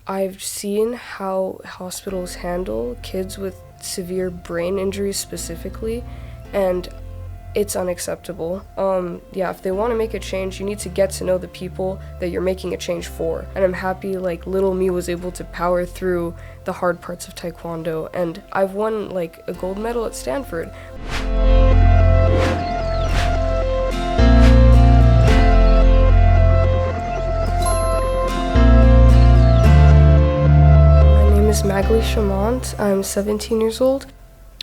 I've seen how hospitals handle kids with severe brain injuries specifically, and it's unacceptable. If they want to make a change, you need to get to know the people that you're making a change for. And I'm happy like little me was able to power through the hard parts of Taekwondo, and I've won like a gold medal at Stanford. My name is Magalie Chaumont. I'm 17 years old.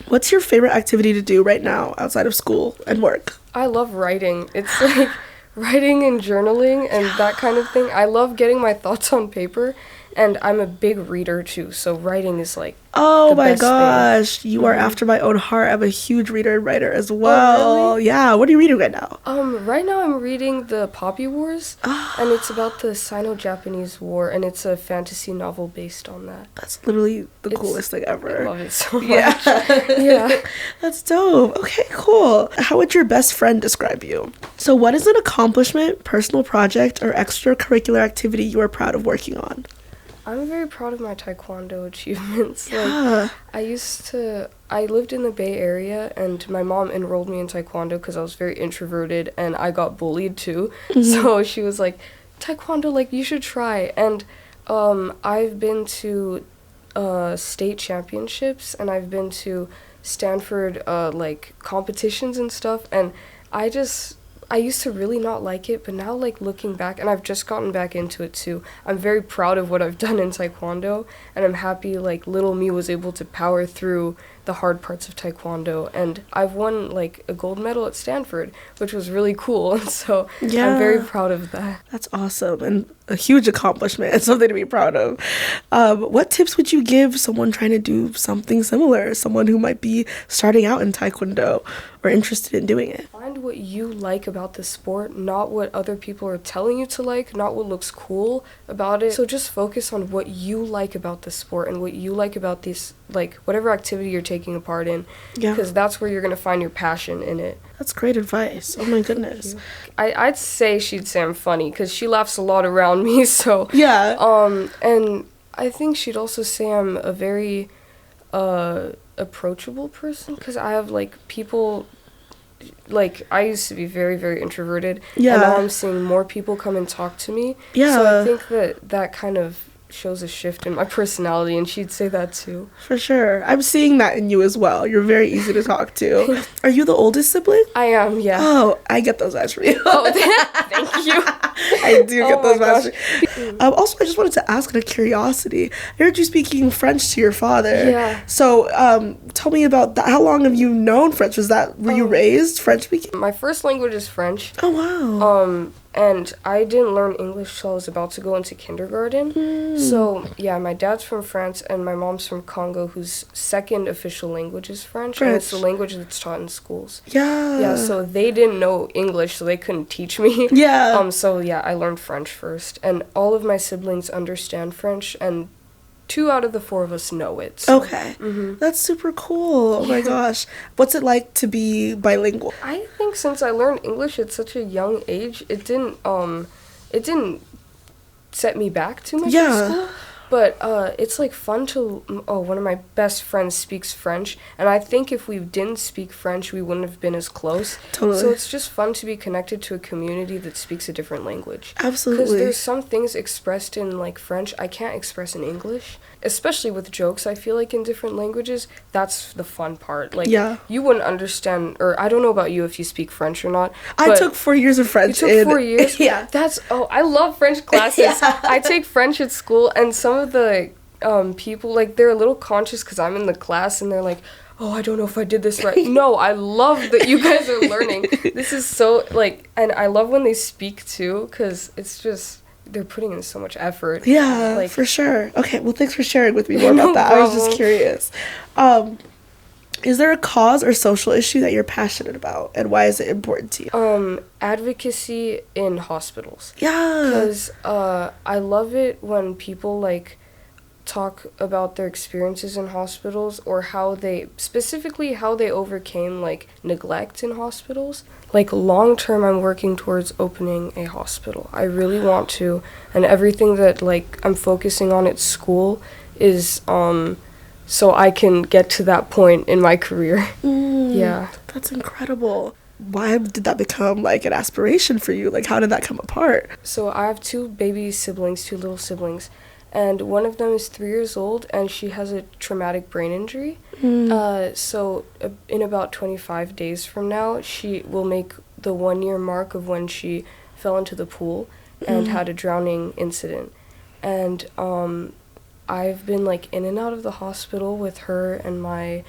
What's your favorite activity to do right now outside of school and work? I love writing. It's like writing and journaling and that kind of thing. I love getting my thoughts on paper, and I'm a big reader too, so writing is like Oh the my best gosh, thing. you are after my own heart. I'm a huge reader and writer as well. Oh, really? Yeah, what are you reading right now? Right now I'm reading The Poppy Wars, and it's about the Sino-Japanese War, and it's a fantasy novel based on that. That's literally the coolest thing ever. I love it so much. Yeah. That's dope. Okay, cool. How would your best friend describe you? So what is an accomplishment, personal project, or extracurricular activity you are proud of working on? I'm very proud of my Taekwondo achievements. Yeah. I lived in the Bay Area, and my mom enrolled me in Taekwondo because I was very introverted, and I got bullied too. So she was like, Taekwondo, like, you should try. And I've been to state championships, and I've been to Stanford, like, competitions and stuff, and I used to really not like it, but now, like, looking back, and I've just gotten back into it too, I'm very proud of what I've done in Taekwondo, and I'm happy, like, little me was able to power through the hard parts of Taekwondo, and I've won, like, a gold medal at Stanford, which was really cool, so I'm very proud of that. That's awesome, and a huge accomplishment and something to be proud of. What tips would you give someone trying to do something similar, someone who might be starting out in Taekwondo or interested in doing it? Find what you like about the sport, not what other people are telling you to like, not what looks cool about it. So just focus on what you like about the sport and what you like about this, like, whatever activity you're taking a part in, because that's where you're going to find your passion in it. That's great advice. Oh my goodness. I'd say she'd say I'm funny because she laughs a lot around me, so yeah. And I think she'd also say I'm a very approachable person, because I have, like, people, like, I used to be very, very introverted, and now I'm seeing more people come and talk to me, so I think that kind of shows a shift in my personality, and she'd say that too. For sure. I'm seeing that in you as well. You're very easy to talk to. Are you the oldest sibling? I am, yeah. Oh, I get those vibes from you. Oh, thank you. I do get those vibes. Also, I just wanted to ask out of curiosity, I heard you speaking French to your father. Yeah. So, tell me about that. How long have you known French? Were you raised French speaking? My first language is French. Oh, wow. And I didn't learn English till I was about to go into kindergarten. So, yeah, my dad's from France and my mom's from Congo, whose second official language is French. And it's the language that's taught in schools. Yeah. Yeah, so they didn't know English, so they couldn't teach me. Yeah. So, yeah, I learned French first. And all of my siblings understand French, and 2 out of the 4 of us know it. So. Okay. That's super cool. Oh my gosh. What's it like to be bilingual? I think since I learned English at such a young age, it didn't set me back too much in school. But it's, like, fun to... one of my best friends speaks French, and I think if we didn't speak French, we wouldn't have been as close. Totally. So it's just fun to be connected to a community that speaks a different language. Absolutely. Because there's some things expressed in, like, French I can't express in English, especially with jokes. I feel like in different languages, that's the fun part. Like, you wouldn't understand... Or I don't know about you if you speak French or not. I took 4 years of French. You took 4 years? Yeah. I love French classes. I take French at school, and some of the people, like, they're a little conscious because I'm in the class, and they're like, oh, I don't know if I did this right. No, I love that you guys are learning. This is so, like, and I love when they speak too, because it's just, they're putting in so much effort. Yeah, like, for sure. Okay, well, thanks for sharing with me more about that. I was just curious. Is there a cause or social issue that you're passionate about, and why is it important to you? Advocacy in hospitals. Yeah. Because I love it when people, like, talk about their experiences in hospitals or how they overcame like neglect in hospitals. Like long term, I'm working towards opening a hospital. I really want to, and everything that like I'm focusing on at school is so I can get to that point in my career. Yeah. That's incredible. Why did that become like an aspiration for you? Like, how did that come apart? So I have two little siblings, and one of them is 3 years old, and she has a traumatic brain injury. So in about 25 days from now, she will make the 1-year mark of when she fell into the pool and had a drowning incident. And I've been like in and out of the hospital with her and my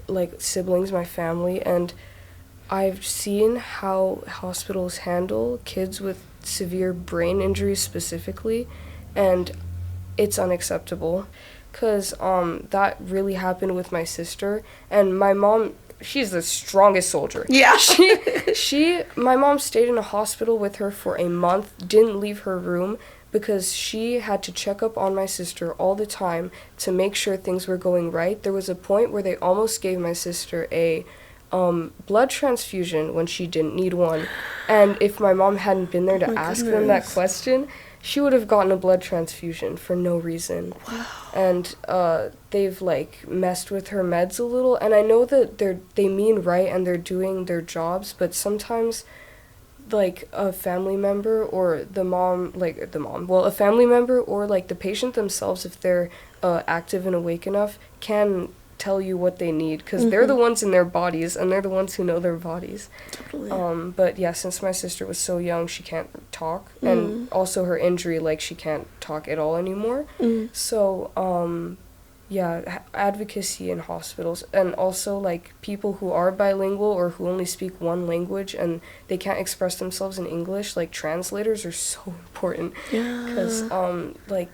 like siblings, my family, and I've seen how hospitals handle kids with severe brain injuries specifically, and it's unacceptable. Because that really happened with my sister, and my mom, she's the strongest soldier. Yeah. My mom stayed in a hospital with her for a month, didn't leave her room, because she had to check up on my sister all the time to make sure things were going right. There was a point where they almost gave my sister a blood transfusion when she didn't need one. And if my mom hadn't been there to ask them that question, she would have gotten a blood transfusion for no reason. Wow. And they've like messed with her meds a little. And I know that they mean right and they're doing their jobs, but sometimes like a family member or a family member or like the patient themselves, if they're active and awake enough, can tell you what they need, because they're the ones in their bodies and they're the ones who know their bodies. Totally. But yeah, since my sister was so young, she can't talk, and also her injury, like she can't talk at all anymore. So yeah, advocacy in hospitals, and also like people who are bilingual or who only speak one language and they can't express themselves in English, like translators are so important. Yeah. Because like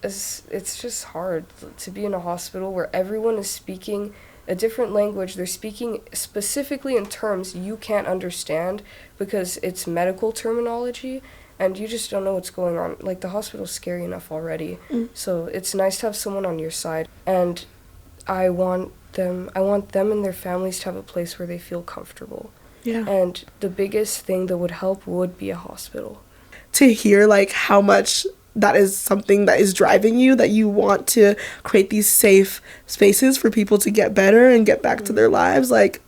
it's just hard to be in a hospital where everyone is speaking a different language. They're speaking specifically in terms you can't understand because it's medical terminology, and you just don't know what's going on. Like, the hospital's scary enough already, so it's nice to have someone on your side. And I want them and their families to have a place where they feel comfortable. Yeah. And the biggest thing that would help would be a hospital. To hear like how much that is something that is driving you, that you want to create these safe spaces for people to get better and get back to their lives, like,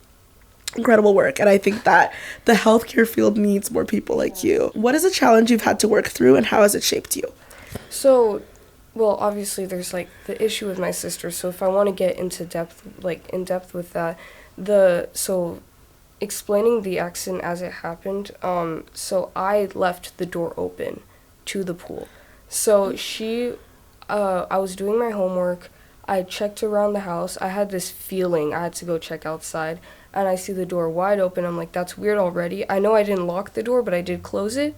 incredible work. And I think that the healthcare field needs more people like you. What is a challenge you've had to work through, and how has it shaped you? So, well, obviously there's like the issue with my sister, so if I want to get in depth with that, so explaining the accident as it happened, so I left the door open to the pool. So I was doing my homework, I checked around the house, I had this feeling I had to go check outside, and I see the door wide open. I'm like, that's weird already. I know I didn't lock the door, but I did close it.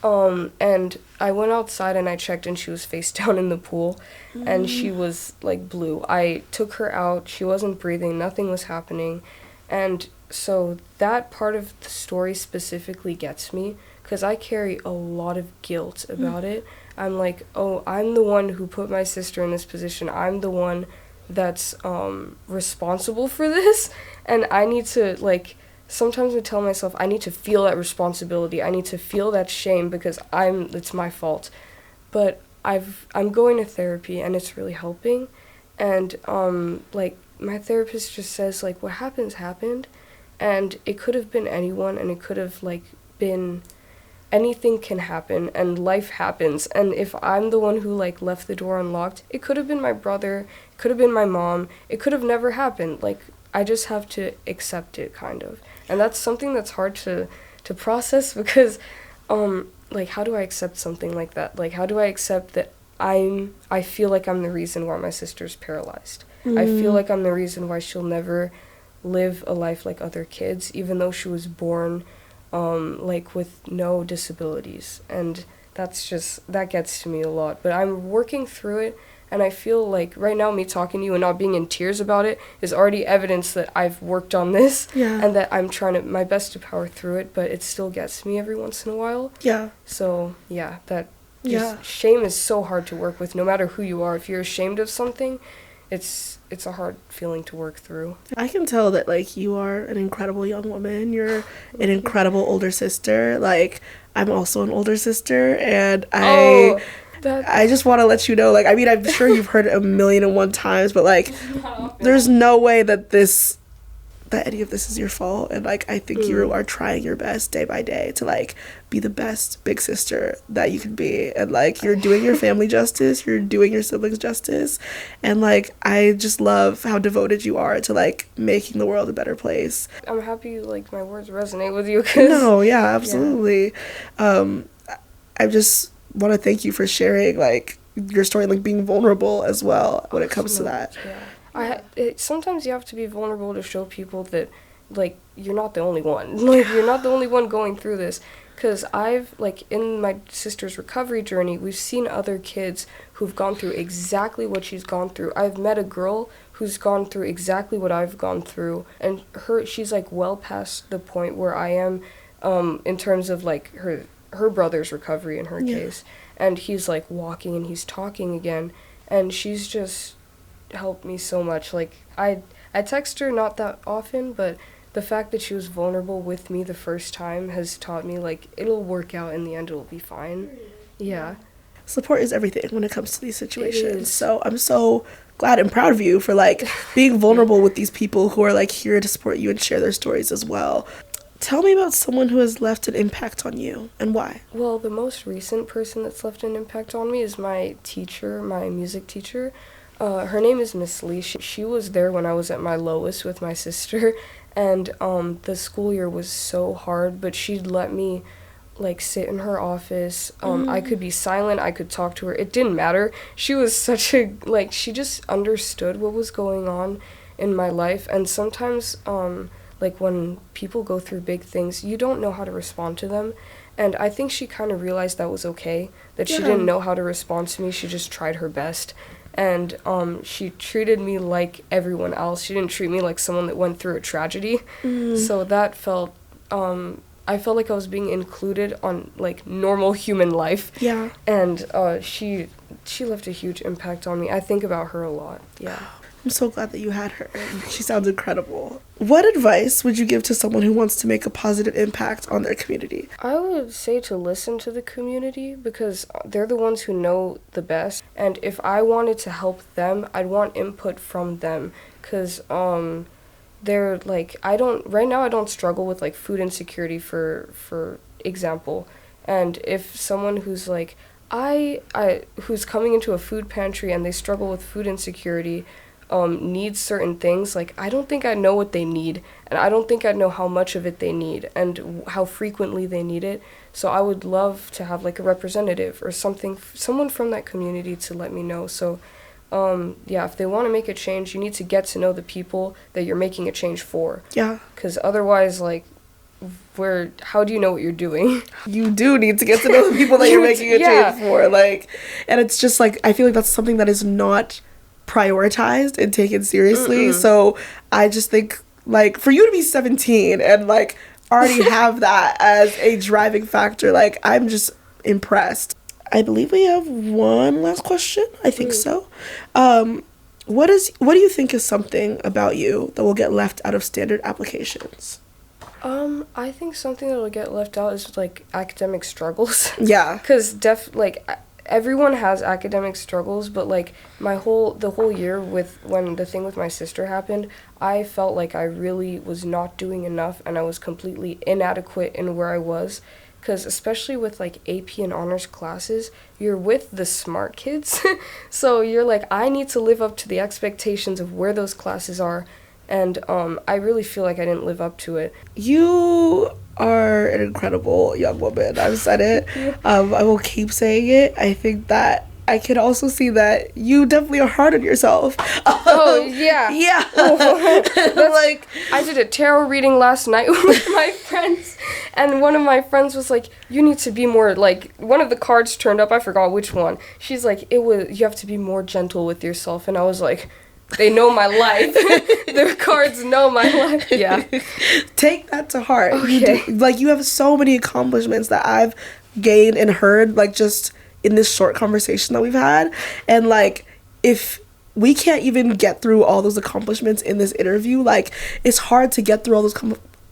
And I went outside and I checked, and she was face down in the pool, and she was like blue. I took her out, she wasn't breathing, nothing was happening. And so that part of the story specifically gets me, because I carry a lot of guilt about it. I'm like, oh, I'm the one who put my sister in this position. I'm the one that's responsible for this, and I need to, like, sometimes I tell myself I need to feel that responsibility. I need to feel that shame because it's my fault. But I'm going to therapy, and it's really helping. And like, my therapist just says, like, what happened, and it could have been anyone, and it could have like been anything can happen, and life happens. And if I'm the one who like left the door unlocked, it could have been my brother, it could have been my mom, it could have never happened. Like, I just have to accept it, kind of. And that's something that's hard to process, because like, how do I accept something like that? Like, how do I accept that I feel like I'm the reason why my sister's paralyzed? I feel like I'm the reason why she'll never live a life like other kids, even though she was born like with no disabilities. And that gets to me a lot. But I'm working through it, and I feel like right now me talking to you and not being in tears about it is already evidence that I've worked on this, and that I'm trying my best to power through it, but it still gets me every once in a while. Yeah. So yeah, Shame is so hard to work with, no matter who you are. If you're ashamed of something, it's a hard feeling to work through. I can tell that, like, you are an incredible young woman. You're an incredible older sister. Like, I'm also an older sister, and I just want to let you know, like, I mean, I'm sure you've heard it 1,000,001 times, but, like, there's no way that any of this is your fault. And, like, I think you are trying your best day by day to, like, be the best big sister that you can be. And, like, you're doing your family justice, you're doing your siblings justice, and, like, I just love how devoted you are to, like, making the world a better place. I'm happy, like, my words resonate with you. No, yeah, absolutely. I just want to thank you for sharing, like, your story, like, being vulnerable as well when it comes to that. Sometimes you have to be vulnerable to show people that, like, you're not the only one. Like, you're not the only one going through this. Because I've, like, in my sister's recovery journey, we've seen other kids who've gone through exactly what she's gone through. I've met a girl who's gone through exactly what I've gone through, and she's, like, well past the point where I am, in terms of, like, her brother's recovery in her case. And he's, like, walking and he's talking again, and she's just helped me so much. Like, I text her not that often, but the fact that she was vulnerable with me the first time has taught me, like, it'll work out in the end, it'll be fine. Yeah. Support is everything when it comes to these situations. So I'm so glad and proud of you for, like, being vulnerable with these people who are, like, here to support you and share their stories as well. Tell me about someone who has left an impact on you, and why. Well, the most recent person that's left an impact on me is my teacher, my music teacher. Her name is Miss Lee. She was there when I was at my lowest with my sister, and the school year was so hard, but she'd let me, like, sit in her office. I could be silent, I could talk to her. It didn't matter. She was such a, like, she just understood what was going on in my life, and sometimes, like, when people go through big things, you don't know how to respond to them. And I think she kind of realized that was okay, that she didn't know how to respond to me. She just tried her best. And she treated me like everyone else. She didn't treat me like someone that went through a tragedy. So that felt, I felt like I was being included on, like, normal human life. Yeah. And she left a huge impact on me. I think about her a lot. Yeah. I'm so glad that you had her. She sounds incredible. What advice would you give to someone who wants to make a positive impact on their community? I would say to listen to the community, because they're the ones who know the best. And if I wanted to help them, I'd want input from them. Because they're, like, right now I don't struggle with, like, food insecurity, for example. And if someone who's, like, who's coming into a food pantry and they struggle with food insecurity, needs certain things, like, I don't think I know what they need, and I don't think I know how much of it they need and how frequently they need it. So I would love to have, like, a representative or someone from that community to let me know. So if they want to make a change, you need to get to know the people that you're making a change for. Yeah. Because otherwise, like, how do you know what you're doing? You do need to get to know the people that you're making a change for. Like, and it's just, like, I feel like that's something that is not prioritized and taken seriously. So I just think, like, for you to be 17 and, like, already have that as a driving factor, like, I'm just impressed. I believe we have one last question. I think so. What do you think is something about you that will get left out of standard applications? I think something that will get left out is, like, academic struggles. Yeah. Because everyone has academic struggles, but, like, the whole year when the thing with my sister happened, I felt like I really was not doing enough, and I was completely inadequate in where I was. Because especially with, like, AP and honors classes, you're with the smart kids. So you're like, I need to live up to the expectations of where those classes are. And I really feel like I didn't live up to it. You are an incredible young woman. I've said it. I will keep saying it. I think that I can also see that you definitely are hard on yourself. Oh, yeah. Yeah. Like, I did a tarot reading last night with my friends, and one of my friends was like, you need to be more, like, one of the cards turned up, I forgot which one. She's like, you have to be more gentle with yourself, and I was like, they know my life. The cards know my life. Yeah. Take that to heart. Okay. You have so many accomplishments that I've gained and heard, like, just in this short conversation that we've had. And like, if we can't even get through all those accomplishments in this interview, like, it's hard to get through all those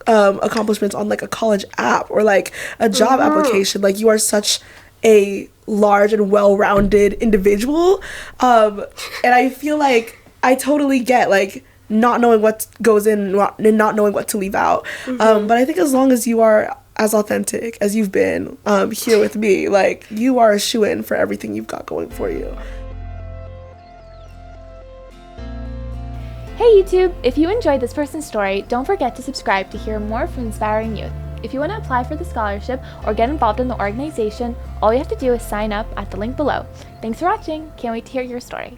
accomplishments on like a college app or like a job application. Like, you are such a large and well-rounded individual, and I feel like I totally get like not knowing what goes in and not knowing what to leave out. But I think as long as you are as authentic as you've been here with me, like, you are a shoo-in for everything you've got going for you. Hey YouTube! If you enjoyed this person's story, don't forget to subscribe to hear more from inspiring youth. If you want to apply for the scholarship or get involved in the organization, all you have to do is sign up at the link below. Thanks for watching! Can't wait to hear your story.